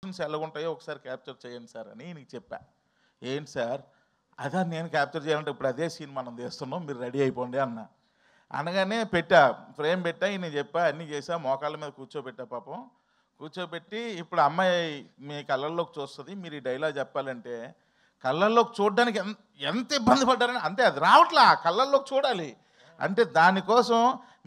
Emotions ఎలాగుంటాయో ఒకసారి capture చేయండి sir అని నీకు చెప్పా. ఏంటి సార్ అదే నేను క్యాప్చర్ చేయాలంటే ఇప్పుడు అదే సీన్ మనం తీస్తున్నాం, మీరు రెడీ అయిపోండి అన్న. అనగానే ఫ్రేమ్ పెట్టా, నేను చెప్పా, అన్నీ చేసా, మోకాళ్ళ మీద కూర్చోబెట్టా. పాపం కూర్చోబెట్టి ఇప్పుడు అమ్మాయి మీ కళ్ళల్లోకి చూస్తుంది, మీరు ఈ డైలాగ్ చెప్పాలంటే కళ్ళల్లోకి చూడడానికి ఎంత ఇబ్బంది పడ్డారని. అంతే, అది రావట్లా, కళ్ళల్లోకి చూడాలి అంటే దానికోసం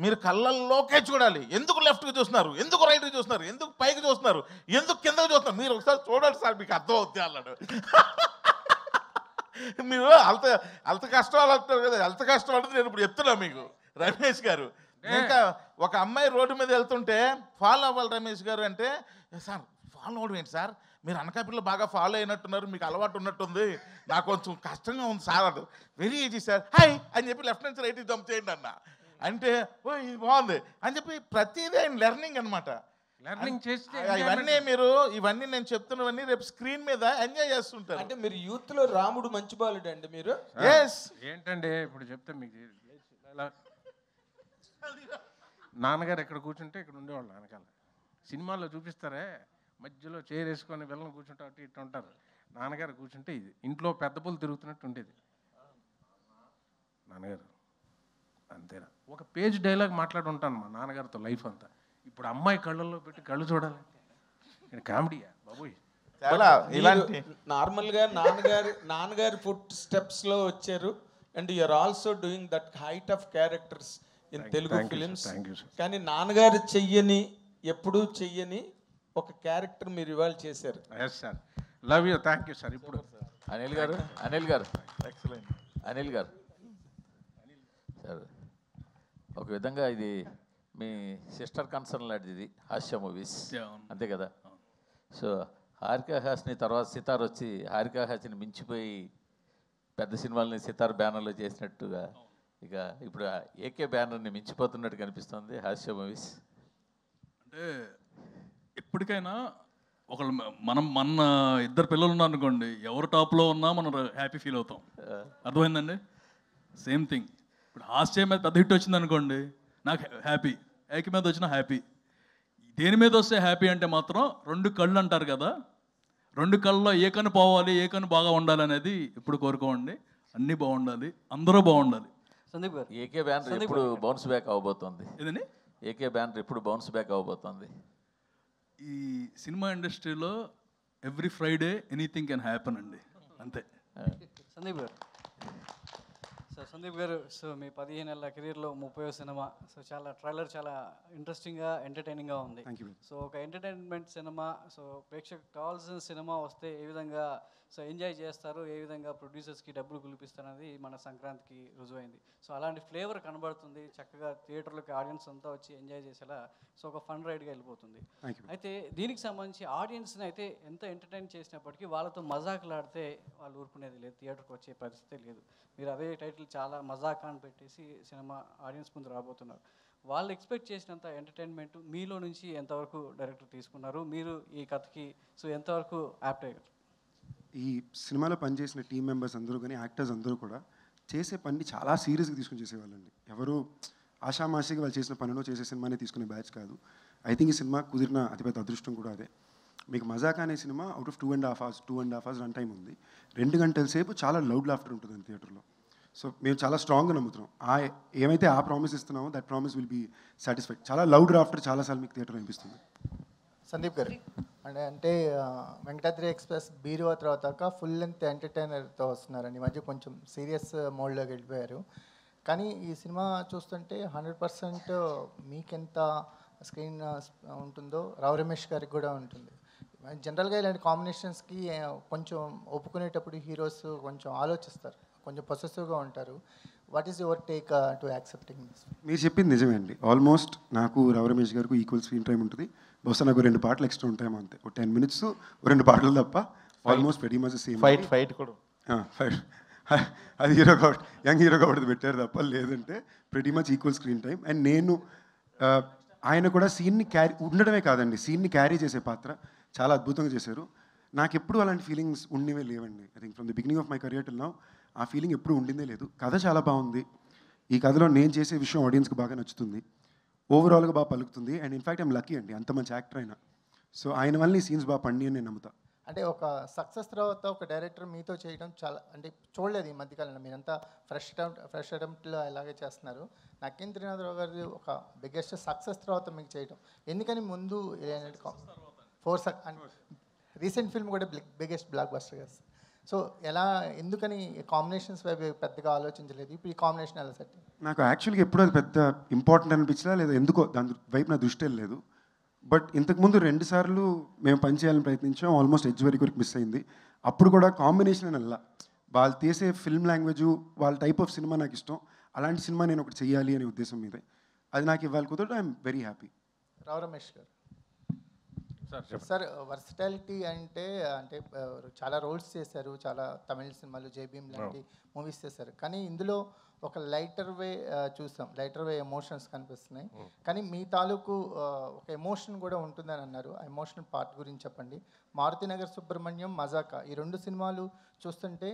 మీరు కళ్ళల్లోకే చూడాలి. ఎందుకు లెఫ్ట్కి చూస్తున్నారు, ఎందుకు రైట్కి చూస్తున్నారు, ఎందుకు పైకి చూస్తున్నారు, ఎందుకు కిందకి చూస్తున్నారు, మీరు ఒకసారి చూడండి సార్ మీకు అర్థం అవుతుంది అన్నాడు. మీరు అంత కష్టం అంటారు కదా, అంత కష్టం అంటే నేను ఇప్పుడు చెప్తున్నా మీకు రమేష్ గారు. ఇంకా ఒక అమ్మాయి రోడ్డు మీద వెళ్తుంటే ఫాలో అవ్వాలి రమేష్ గారు అంటే, సార్ ఫాలో అవడం ఏంటి సార్, మీరు అనకాపల్లిలో బాగా ఫాలో అయినట్టున్నారు, మీకు అలవాటు ఉన్నట్టుంది, నాకు కొంచెం కష్టంగా ఉంది సార్. అది వెరీ ఈజీ సార్, హాయ్ అని చెప్పి లెఫ్ట్ నుంచి రైట్కి జంప్ చేయండి అన్న. అంటే ఓ ఇది బాగుంది అని చెప్పి ప్రతిదీ ఆయన లెర్నింగ్ అనమాట. లెర్నింగ్ చేస్తే ఇవన్నీ నేను చెప్తున్నవన్నీ రేపు స్క్రీన్ మీద ఎంజాయ్ చేస్తుంటారు. అంటే మీరు యూత్ లో రాముడు మంచి బాలుడు అండి మీరు. ఏంటండి ఇప్పుడు చెప్తే మీకు నాన్నగారు ఎక్కడ కూర్చుంటే ఇక్కడ ఉండేవాళ్ళు వెనకాల. సినిమాల్లో చూపిస్తారే మధ్యలో చైర్ వేసుకొని వెళ్ళని కూర్చుంటే అటు ఇటు ఉంటారు. నాన్నగారు కూర్చుంటే ఇది ఇంట్లో పెద్ద పూలు తిరుగుతున్నట్టు ఉండేది నాన్నగారు. అంతేనా, ఒక పేజ్ డైలాగ్ మాట్లాడి ఉంటాను మా నాన్నగారితో లైఫ్ అంతా. ఇప్పుడు అమ్మాయి కళ్ళల్లో పెట్టి కళ్ళు చూడాలి, కామెడీయా బాబోయ్. నార్మల్ గా నాన్నగారి ఫుట్ స్టెప్స్ లో వచ్చారు. And you're also doing that height of characters in Telugu films. కానీ నాన్నగారు ఎప్పుడూ చెయ్యని ఒక క్యారెక్టర్ మీరు ఇవాళ చేశారు. Yes sir, love you, thank you sir. ఇప్పుడు అనిల్ గారు సార్, ఒక విధంగా ఇది మీ సిస్టర్ కన్సర్న్ లాంటిది హాస్య మూవీస్, అంతే కదా. సో హారికా హాస్ని తర్వాత సితార్ వచ్చి హారికా హాస్ని మించిపోయి పెద్ద సినిమాలని సితార్ బ్యానర్లో చేసినట్టుగా ఇక ఇప్పుడు ఏకే బ్యానర్ని మించిపోతున్నట్టు కనిపిస్తుంది హాస్య మూవీస్. అంటే ఎప్పటికైనా మన ఇద్దరు పిల్లలు ఉన్నారు అనుకోండి, ఎవరు టాప్లో ఉన్నా మనం హ్యాపీ ఫీల్ అవుతాం. అర్థమైందండి? సేమ్ థింగ్ ఇప్పుడు హాస్య మీద పెద్ద హిట్ వచ్చింది అనుకోండి, నాకు హ్యాపీ. ఏక మీద వచ్చినా హ్యాపీ. దేని మీద వస్తే హ్యాపీ అంటే మాత్రం రెండు కళ్ళు అంటారు కదా, రెండు కళ్ళలో ఏ కన్ను పోవాలి, ఏ కన్ను బాగా ఉండాలి అనేది ఎప్పుడు కోరుకోండి. అన్నీ బాగుండాలి, అందరూ బాగుండాలి. సందీప్ గారు, ఏకే బ్యానర్ ఎప్పుడు బౌన్స్ బ్యాక్ అవబోతుంది? ఏదండి? ఏకే బ్యానర్ ఎప్పుడు బౌన్స్ బ్యాక్ అవబోతుంది? ఈ సినిమా ఇండస్ట్రీలో every Friday anything can happen అండి, అంతే. సందీప్ గారు, సో మీ 15 ఏళ్ళ కెరీర్లో 30వ సినిమా. సో ట్రైలర్ చాలా ఇంట్రెస్టింగ్గా ఎంటర్టైనింగ్గా ఉంది. సో ఒక ఎంటర్టైన్మెంట్ సినిమా, సో ప్రేక్షకులకు కావాల్సిన సినిమా వస్తే ఏ విధంగా సో ఎంజాయ్ చేస్తారు, ఏ విధంగా ప్రొడ్యూసర్స్కి డబ్బులు కులిపిస్తారు అనేది మన సంక్రాంతికి రుజువైంది. సో అలాంటి ఫ్లేవర్ కనబడుతుంది, చక్కగా థియేటర్లోకి ఆడియన్స్ అంతా వచ్చి ఎంజాయ్ చేసేలా సో ఒక ఫన్ రైడ్గా వెళ్ళిపోతుంది. అయితే దీనికి సంబంధించి ఆడియన్స్ని అయితే ఎంత ఎంటర్టైన్ చేసినప్పటికీ వాళ్ళతో మజాకులాడితే వాళ్ళు ఊరుకునేది లేదు, థియేటర్కి వచ్చే పరిస్థితి లేదు. మీరు అదే టైటిల్ చాలా మజాక్ అని పెట్టేసి సినిమా ఆడియన్స్ ముందు రాబోతున్నారు. వాళ్ళు ఎక్స్పెక్ట్ చేసినంత ఎంటర్టైన్మెంట్ మీలో నుంచి ఎంతవరకు డైరెక్టర్ తీసుకున్నారు, మీరు ఈ కథకి సో ఎంతవరకు యాప్ట్ అయ్యారు? ఈ సినిమాలో పనిచేసిన టీం మెంబర్స్ అందరూ కానీ యాక్టర్స్ అందరూ కూడా చేసే పని చాలా సీరియస్గా తీసుకుని చేసేవాళ్ళండి. ఎవరు ఆషామాషిగా వాళ్ళు చేసిన పనిలో చేసే సినిమానే తీసుకునే బ్యాచ్ కాదు. ఐ థింక్ ఈ సినిమా కుదిరిన అతిపెద్ద అదృష్టం కూడా అదే. మీకు మజాక్ అనే cinema out of 2.5 hours run time ఉంది. 2 గంటల సేపు చాలా లౌడ్ లాఫ్టర్ ఉంటుంది థియేటర్లో. సో మేము చాలా స్ట్రాంగ్గా నమ్ముతున్నాం, ఏమైతే ఆ ప్రామిస్ ఇస్తున్నామో that promise will be satisfied. చాలా లౌడ్ లాఫ్టర్ చాలాసార్లు మీకు థియేటర్లో అనిపిస్తుంది. సందీప్ గారు, అంటే వెంకటాద్రి ఎక్స్ప్రెస్ బీరువా తర్వాత ఫుల్ లెంత్ ఎంటర్టైనర్తో వస్తున్నారండి. ఈ మధ్య కొంచెం సీరియస్ మోడ్లోకి వెళ్ళిపోయారు. కానీ ఈ సినిమా చూస్తుంటే 100% మీకెంత స్క్రీన్ ఉంటుందో రావు రమేష్ గారికి కూడా ఉంటుంది. జనరల్గా ఇలాంటి కాంబినేషన్స్కి కొంచెం ఒప్పుకునేటప్పుడు హీరోస్ కొంచెం ఆలోచిస్తారు, కొంచెం పొసెసివ్గా ఉంటారు. What is your take to accepting this? మీరు చెప్పింది నిజమే అండి. ఆల్మోస్ట్ నాకు రావు రమేష్ గారికి ఈక్వల్ స్క్రీన్ టైం ఉంటుంది. బహుశా నాకు 2 పాటలు ఎక్స్ట్రా ఉంటాయేమో, అంతే. ఒక 10 minutes 2 పాటలు తప్ప almost very much same. Fight కూడా ఫైట్ అది హీరో కాబట్టి యంగ్ హీరో కాబట్టి పెట్టారు తప్ప, లేదంటే very much equal screen time. And నేను ఆయన కూడా సీన్ని క్యారీ ఉండడమే కాదండి, సీన్ని క్యారీ చేసే పాత్ర చాలా అద్భుతంగా చేశారు. నాకు ఎప్పుడు అలాంటి ఫీలింగ్స్ ఉండేవే లేవండి. I think from the beginning of my career till now ఆ ఫీలింగ్ ఎప్పుడు ఉండిందే లేదు. కథ చాలా బాగుంది. ఈ కథలో నేను చేసే విషయం ఆడియన్స్కి బాగా నచ్చుతుంది, ఓవరాల్గా బాగా పలుకుతుంది. అండ్ ఇన్ఫ్యాక్ట్ ఐమ్ లక్కీ అండి, అంత మంచి యాక్టర్ అయినా. సో ఆయన వల్ల ఈ సీన్స్ బాగా పండి అని నేను నమ్ముతా. అంటే ఒక సక్సెస్ తర్వాత ఒక డైరెక్టర్ మీతో చేయడం చాలా అంటే చూడలేదు ఈ మధ్యకాలంలో. మీరంతా ఫ్రెష్ అటెంప్ట్లో అలాగే చేస్తున్నారు. నక్కిన త్రినాథరావు గారి ఒక బిగ్గెస్ట్ సక్సెస్ తర్వాత మీకు చేయడం ఎందుకని ముందు రీసెంట్ ఫిల్మ్ కూడా బిగ్గెస్ట్ బ్లాక్ బస్టర్ కదా. సో ఎలా ఎందుకని కాంబినేషన్స్ వైపు పెద్దగా ఆలోచించలేదు, ఇప్పుడు ఈ కాంబినేషన్ ఎలా సెట్? నాకు యాక్చువల్గా ఎప్పుడు అది పెద్ద ఇంపార్టెంట్ అనిపించలా, లేదా ఎందుకో దాని వైపు నా దృష్టి వెళ్ళలేదు. బట్ ఇంతకుముందు 2 సార్లు మేము పనిచేయాలని ప్రయత్నించాం, ఆల్మోస్ట్ ఎడ్జ్ వరకు మిస్ అయింది. అప్పుడు కూడా కాంబినేషన్ అని వెళ్ళా, వాళ్ళు తీసే ఫిల్మ్ లాంగ్వేజ్ వాళ్ళ టైప్ ఆఫ్ సినిమా నాకు ఇష్టం, అలాంటి సినిమా నేను ఒకటి చెయ్యాలి అనే ఉద్దేశం మీదే. అది నాకు ఇవ్వాలి కుదరదు. I'm very happy. Rao Ramesh garu sir, versatility అంటే అంటే చాలా రోల్స్ చేశారు, చాలా తమిళ సినిమాలు, జైభీమ్ లాంటి మూవీస్ చేశారు. కానీ ఇందులో ఒక లైటర్ వే చూసాం, లైటర్ వే ఎమోషన్స్ కనిపిస్తున్నాయి. కానీ మీ తాలూకు ఒక ఎమోషన్ కూడా ఉంటుందని అన్నారు. ఆ ఎమోషనల్ పార్ట్ గురించి చెప్పండి. మారుతినగర్ సుబ్రహ్మణ్యం, మజాకా ఈ 2 సినిమాలు చూస్తుంటే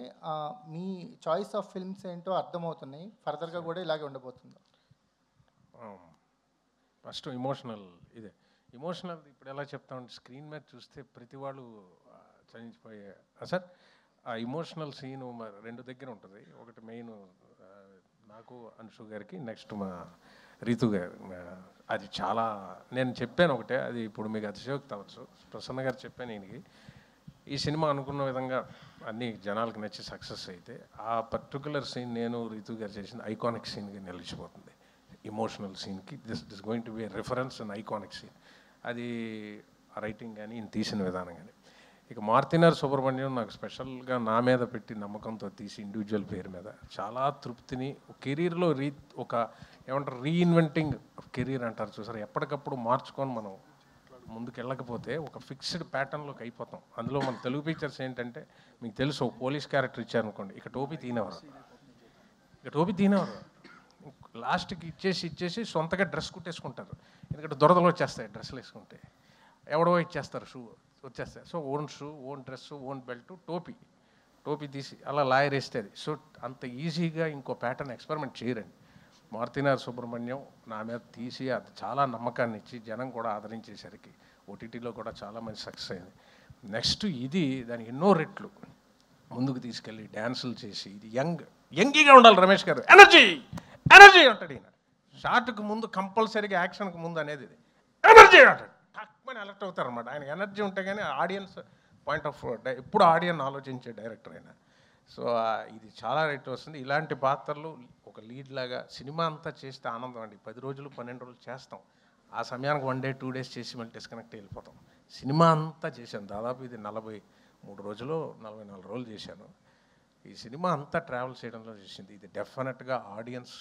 మీ చాయిస్ ఆఫ్ ఫిల్మ్స్ ఏంటో అర్థమవుతున్నాయి. ఫర్దర్గా కూడా ఇలాగే ఉండబోతుందా? ఫస్ట్ ఇమోషనల్ ఇదే ఇమోషనల్ ఇప్పుడు ఎలా చెప్తామంటే స్క్రీన్ మీద చూస్తే ప్రతి వాళ్ళు చనిపోయే సార్ ఆ ఇమోషనల్ సీన్ 2 దగ్గర ఉంటుంది. ఒకటి మెయిన్ నాకు అన్షు గారికి, నెక్స్ట్ మా రీతు గారు. అది చాలా నేను చెప్పాను ఒకటే, అది ఇప్పుడు మీకు అతిశయోక్తి అవ్వచ్చు. ప్రసన్న గారు చెప్పాను ఈయనకి, ఈ సినిమా అనుకున్న విధంగా అన్ని జనాలకు నచ్చి సక్సెస్ అయితే ఆ పర్టికులర్ సీన్ నేను రీతు గారు చేసిన ఐకానిక్ సీన్గా నిలిచిపోతుంది. ఇమోషనల్ సీన్కి this going to be reference and iconic scene. అది రైటింగ్ కానీ ఈయన తీసిన విధానం కానీ. ఇక మారుతినగర్ సుబ్రహ్మణ్యం నాకు స్పెషల్గా నా మీద పెట్టి నమ్మకంతో తీసి ఇండివిజువల్ పేరు మీద చాలా తృప్తిని కెరీర్లో ఒక ఏమంటారు రీఇన్వెంటింగ్ కెరీర్ అంటారు చూసారు, ఎప్పటికప్పుడు మార్చుకొని మనం ముందుకు వెళ్ళకపోతే ఒక ఫిక్స్డ్ ప్యాటర్న్లోకి అయిపోతాం. అందులో మన తెలుగు పిక్చర్స్ ఏంటంటే మీకు తెలుసు, ఒక పోలీస్ క్యారెక్టర్ ఇచ్చారనుకోండి, ఇక టోపీ తీనేవారు, లాస్ట్కి ఇచ్చేసి సొంతగా డ్రెస్ కుట్టేసుకుంటారు. ఎందుకంటే దురదలు వచ్చేస్తాయి డ్రెస్సులు వేసుకుంటే, ఎవడో ఇచ్చేస్తారు షూ వచ్చేస్తాయి. So own shoe, own dress, own belt, టోపీ తీసి అలా లాయర్ వేస్తే అది. సో అంత ఈజీగా ఇంకో ప్యాటర్న్ ఎక్స్పెరిమెంట్ చేయరండి. మారుతినగర్ సుబ్రహ్మణ్యం నా మీద తీసి అది చాలా నమ్మకాన్ని ఇచ్చి జనం కూడా ఆదరించేసరికి ఓటీటీలో కూడా చాలా మంచి సక్సెస్ అయింది. నెక్స్ట్ ఇది దాని ఎన్నో రెట్లు ముందుకు తీసుకెళ్ళి డ్యాన్సులు చేసి, ఇది యంగీగా ఉండాలి రమేష్ గారు, ఎనర్జీ అంటాడు ఈయన. షార్ట్కి ముందు కంపల్సరీగా యాక్షన్కి ముందు అనేది ఇది ఎనర్జీ అంటాడు, తక్కువని అలర్ట్ అవుతారు అనమాట. ఆయన ఎనర్జీ ఉంటే కానీ ఆడియన్స్ పాయింట్ ఆఫ్ ఎప్పుడు ఆడియన్ ఆలోచించే డైరెక్టర్ అయినా. సో ఇది చాలా రేట్ వస్తుంది. ఇలాంటి పాత్రలు ఒక లీడ్ లాగా సినిమా అంతా చేస్తే ఆనందం అండి. 10 రోజులు 12 రోజులు చేస్తాం, ఆ సమయానికి 1 డే 2 డేస్ చేసి మళ్ళీ డిస్కనెక్ట్ వెళ్ళిపోతాం. సినిమా అంతా చేశాను, దాదాపు ఇది 43 రోజులు 44 రోజులు చేశాను. ఈ సినిమా అంతా ట్రావెల్ చేయడంలో చేసింది. ఇది డెఫినెట్గా ఆడియన్స్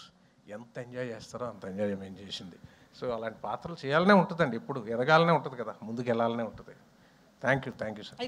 ఎంత ఎంజాయ్ చేస్తారో అంత ఎంజాయ్మెంట్ చేసింది. సో అలాంటి పాత్రలు చేయాలనే ఉంటుందండి, ఎప్పుడు ఎదగాలనే ఉంటుంది కదా, ముందుకు వెళ్ళాలనే ఉంటుంది. Thank you sir.